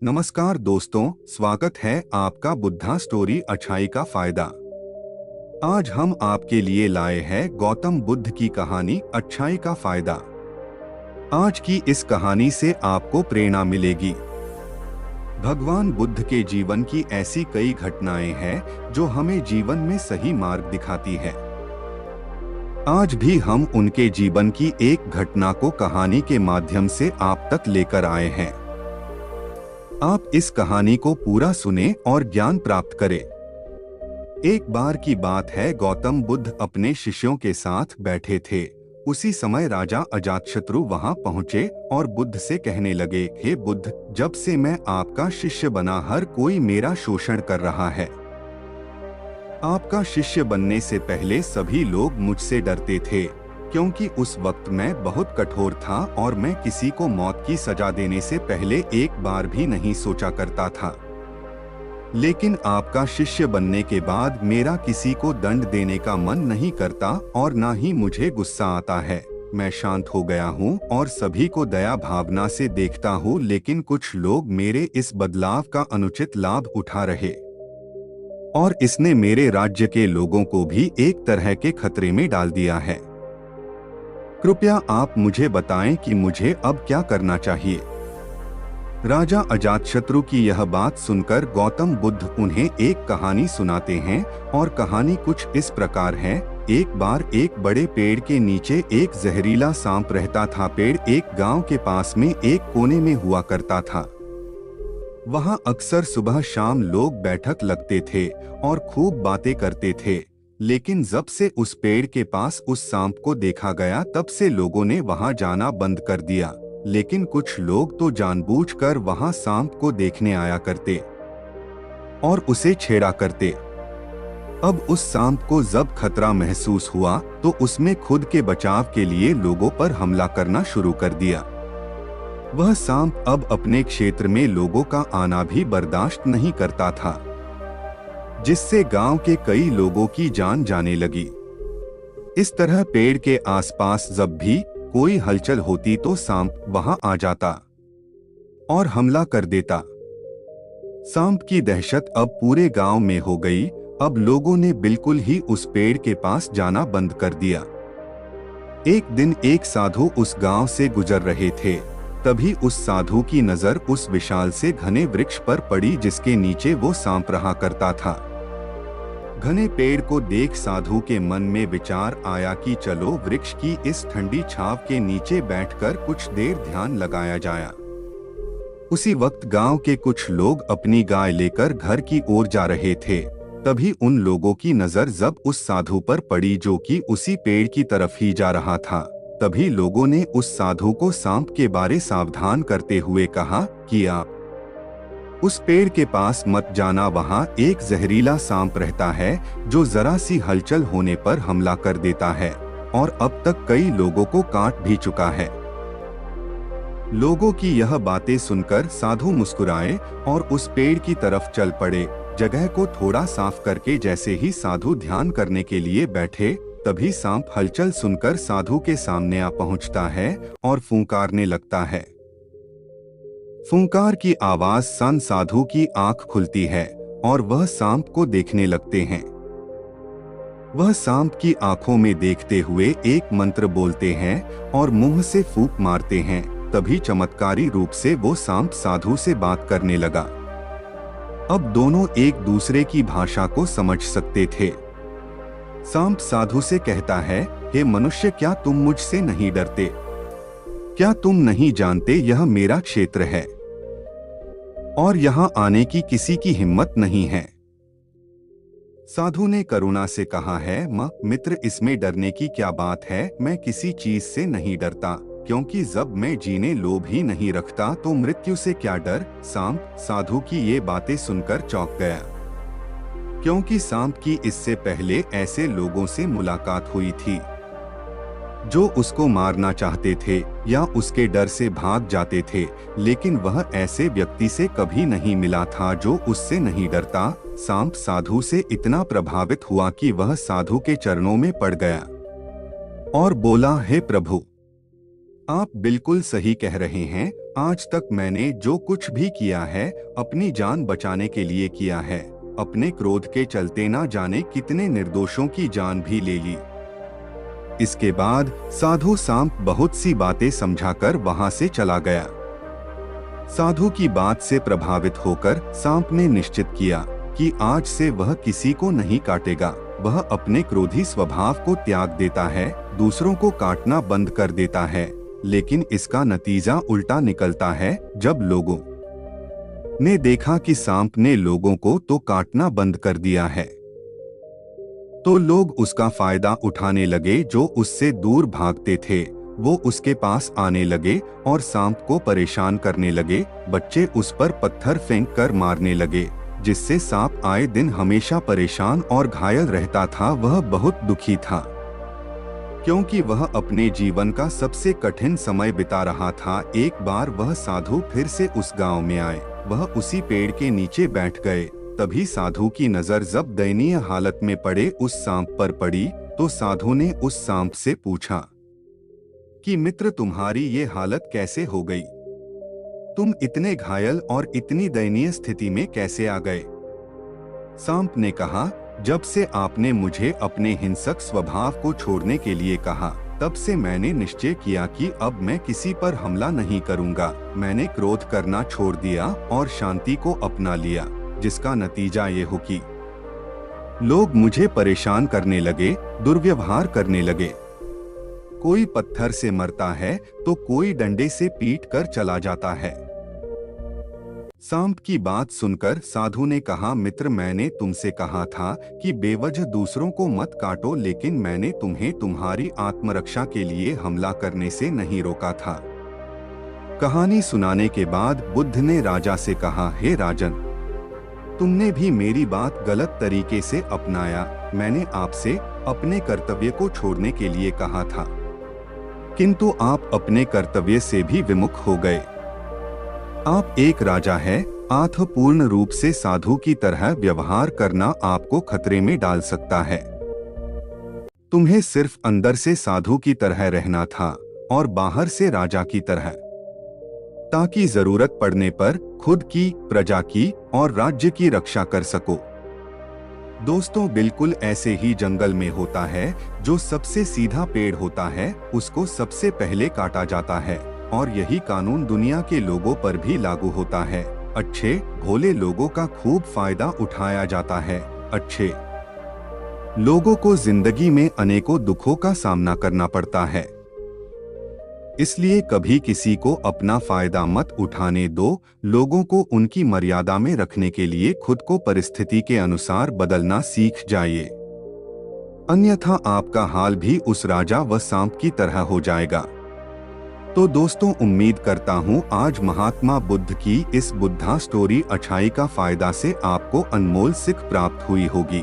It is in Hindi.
नमस्कार दोस्तों, स्वागत है आपका बुद्धा स्टोरी अच्छाई का फायदा। आज हम आपके लिए लाए हैं गौतम बुद्ध की कहानी अच्छाई का फायदा। आज की इस कहानी से आपको प्रेरणा मिलेगी। भगवान बुद्ध के जीवन की ऐसी कई घटनाएं हैं जो हमें जीवन में सही मार्ग दिखाती है। आज भी हम उनके जीवन की एक घटना को कहानी के माध्यम से आप तक लेकर आए हैं। आप इस कहानी को पूरा सुने और ज्ञान प्राप्त करें। एक बार की बात है, गौतम बुद्ध अपने शिष्यों के साथ बैठे थे। उसी समय राजा अजातशत्रु वहां पहुंचे और बुद्ध से कहने लगे, हे बुद्ध, जब से मैं आपका शिष्य बना हर कोई मेरा शोषण कर रहा है। आपका शिष्य बनने से पहले सभी लोग मुझसे डरते थे, क्योंकि उस वक्त मैं बहुत कठोर था और मैं किसी को मौत की सजा देने से पहले एक बार भी नहीं सोचा करता था। लेकिन आपका शिष्य बनने के बाद मेरा किसी को दंड देने का मन नहीं करता और ना ही मुझे गुस्सा आता है। मैं शांत हो गया हूँ और सभी को दया भावना से देखता हूँ, लेकिन कुछ लोग मेरे इस बदलाव का अनुचित लाभ उठा रहे और इसने मेरे राज्य के लोगों को भी एक तरह के खतरे में डाल दिया है। कृपया आप मुझे बताएं कि मुझे अब क्या करना चाहिए। राजा अजातशत्रु की यह बात सुनकर गौतम बुद्ध उन्हें एक कहानी सुनाते हैं और कहानी कुछ इस प्रकार है। एक बार एक बड़े पेड़ के नीचे एक जहरीला सांप रहता था। पेड़ एक गांव के पास में एक कोने में हुआ करता था। वहां अक्सर सुबह शाम लोग बैठक लगते थे और खूब बातें करते थे। लेकिन जब से उस पेड़ के पास उस सांप को देखा गया, तब से लोगों ने वहां जाना बंद कर दिया। लेकिन कुछ लोग तो जानबूझकर वहां सांप को देखने आया करते और उसे छेड़ा करते। अब उस सांप को जब खतरा महसूस हुआ तो उसमें खुद के बचाव के लिए लोगों पर हमला करना शुरू कर दिया। वह सांप अब अपने क्षेत्र में लोगों का आना भी बर्दाश्त नहीं करता था, जिससे गांव के कई लोगों की जान जाने लगी। इस तरह पेड़ के आसपास जब भी कोई हलचल होती तो सांप वहां आ जाता और हमला कर देता। सांप की दहशत अब पूरे गांव में हो गई। अब लोगों ने बिल्कुल ही उस पेड़ के पास जाना बंद कर दिया। एक दिन एक साधु उस गांव से गुजर रहे थे। तभी उस साधु की नजर उस विशाल से घने वृक्ष पर पड़ी, जिसके नीचे वो सांप रहा करता था। घने पेड़ को देख साधु के मन में विचार आया कि चलो वृक्ष की इस ठंडी छांव के नीचे बैठकर कुछ देर ध्यान लगाया जाए। उसी वक्त गांव के कुछ लोग अपनी गाय लेकर घर की ओर जा रहे थे। तभी उन लोगों की नजर जब उस साधु पर पड़ी, जो कि उसी पेड़ की तरफ ही जा रहा था। तभी लोगों ने उस साधु को सांप के बारे सावधान करते हुए कहा कि आप उस पेड़ के पास मत जाना, वहां एक जहरीला सांप रहता है जो जरा सी हलचल होने पर हमला कर देता है और अब तक कई लोगों को काट भी चुका है। लोगों की यह बातें सुनकर साधु मुस्कुराए और उस पेड़ की तरफ चल पड़े। जगह को थोड़ा साफ करके जैसे ही साधु ध्यान करने के लिए बैठे, तभी सांप हलचल सुनकर साधु के सामने आ पहुंचता है और फूंकारने लगता है। फूंकार की आवाज सन साधु की आंख खुलती है और वह सांप को देखने लगते हैं। वह सांप की आंखों में देखते हुए एक मंत्र बोलते हैं और मुंह से फूंक मारते हैं। तभी चमत्कारी रूप से वो सांप साधु से बात करने लगा। अब दोनों एक दूसरे की भाषा को समझ सकते थे। सांप साधु से कहता है, हे मनुष्य, क्या तुम मुझसे नहीं डरते? क्या तुम नहीं जानते यह मेरा क्षेत्र है और यहाँ आने की किसी की हिम्मत नहीं है? साधु ने करुणा से कहा है, मित्र, इसमें डरने की क्या बात है? मैं किसी चीज से नहीं डरता, क्योंकि जब मैं जीने लोभ ही नहीं रखता तो मृत्यु से क्या डर? सांप साधु की ये बातें सुनकर चौंक गया, क्योंकि सांप की इससे पहले ऐसे लोगों से मुलाकात हुई थी जो उसको मारना चाहते थे या उसके डर से भाग जाते थे, लेकिन वह ऐसे व्यक्ति से कभी नहीं मिला था जो उससे नहीं डरता। सांप साधु से इतना प्रभावित हुआ कि वह साधु के चरणों में पड़ गया और बोला, हे प्रभु, आप बिल्कुल सही कह रहे हैं। आज तक मैंने जो कुछ भी किया है अपनी जान बचाने के लिए किया है। अपने क्रोध के चलते ना जाने कितने निर्दोषों की जान भी ले ली। इसके बाद साधु सांप बहुत सी बातें समझाकर वहां से चला गया। साधु की बात से प्रभावित होकर सांप ने निश्चित किया कि आज से वह किसी को नहीं काटेगा। वह अपने क्रोधी स्वभाव को त्याग देता है, दूसरों को काटना बंद कर देता है। लेकिन इसका नतीजा उल्टा निकलता है। जब लोगों ने देखा कि सांप ने लोगों को तो काटना बंद कर दिया है, तो लोग उसका फायदा उठाने लगे। जो उससे दूर भागते थे वो उसके पास आने लगे और सांप को परेशान करने लगे। बच्चे उस पर पत्थर फेंक कर मारने लगे, जिससे सांप आए दिन हमेशा परेशान और घायल रहता था। वह बहुत दुखी था, क्योंकि वह अपने जीवन का सबसे कठिन समय बिता रहा था। एक बार वह साधु फिर से उस गांव में आए। वह उसी पेड़ के नीचे बैठ गए। तभी साधु की नजर जब दयनीय हालत में पड़े उस सांप पर पड़ी, तो साधु ने उस सांप से पूछा कि मित्र, तुम्हारी ये हालत कैसे हो गई? तुम इतने घायल और इतनी दयनीय स्थिति में कैसे आ गए? सांप ने कहा, जब से आपने मुझे अपने हिंसक स्वभाव को छोड़ने के लिए कहा, तब से मैंने निश्चय किया कि अब मैं किसी पर हमला नहीं करूंगा। मैंने क्रोध करना छोड़ दिया और शांति को अपना लिया, जिसका नतीजा ये हो कि लोग मुझे परेशान करने लगे, दुर्व्यवहार करने लगे। कोई पत्थर से मरता है तो कोई डंडे से पीट कर चला जाता है। सांप की बात सुनकर साधु ने कहा, मित्र, मैंने तुमसे कहा था कि बेवजह दूसरों को मत काटो, लेकिन मैंने तुम्हें तुम्हारी आत्मरक्षा के लिए हमला करने से नहीं रोका था। कहानी सुनाने के बाद बुद्ध ने राजा से कहा, हे राजन, तुमने भी मेरी बात गलत तरीके से अपनाया। मैंने आपसे अपने कर्तव्य को छोड़ने के लिए कहा था, किंतु आप अपने कर्तव्य से भी विमुख हो गए। आप एक राजा हैं, अतः पूर्ण रूप से साधु की तरह व्यवहार करना आपको खतरे में डाल सकता है। तुम्हें सिर्फ अंदर से साधु की तरह रहना था और बाहर से राजा की तरह, ताकि जरूरत पड़ने पर खुद की, प्रजा की और राज्य की रक्षा कर सको। दोस्तों, बिल्कुल ऐसे ही जंगल में होता है। जो सबसे सीधा पेड़ होता है उसको सबसे पहले काटा जाता है, और यही कानून दुनिया के लोगों पर भी लागू होता है। अच्छे भोले लोगों का खूब फायदा उठाया जाता है। अच्छे लोगों को जिंदगी में अनेकों दुखों का सामना करना पड़ता है, इसलिए कभी किसी को अपना फायदा मत उठाने दो। लोगों को उनकी मर्यादा में रखने के लिए खुद को परिस्थिति के अनुसार बदलना सीख जाइए, अन्यथा आपका हाल भी उस राजा व सांप की तरह हो जाएगा। तो दोस्तों, उम्मीद करता हूँ आज महात्मा बुद्ध की इस बुद्धा स्टोरी अच्छाई का फायदा से आपको अनमोल सीख प्राप्त हुई होगी।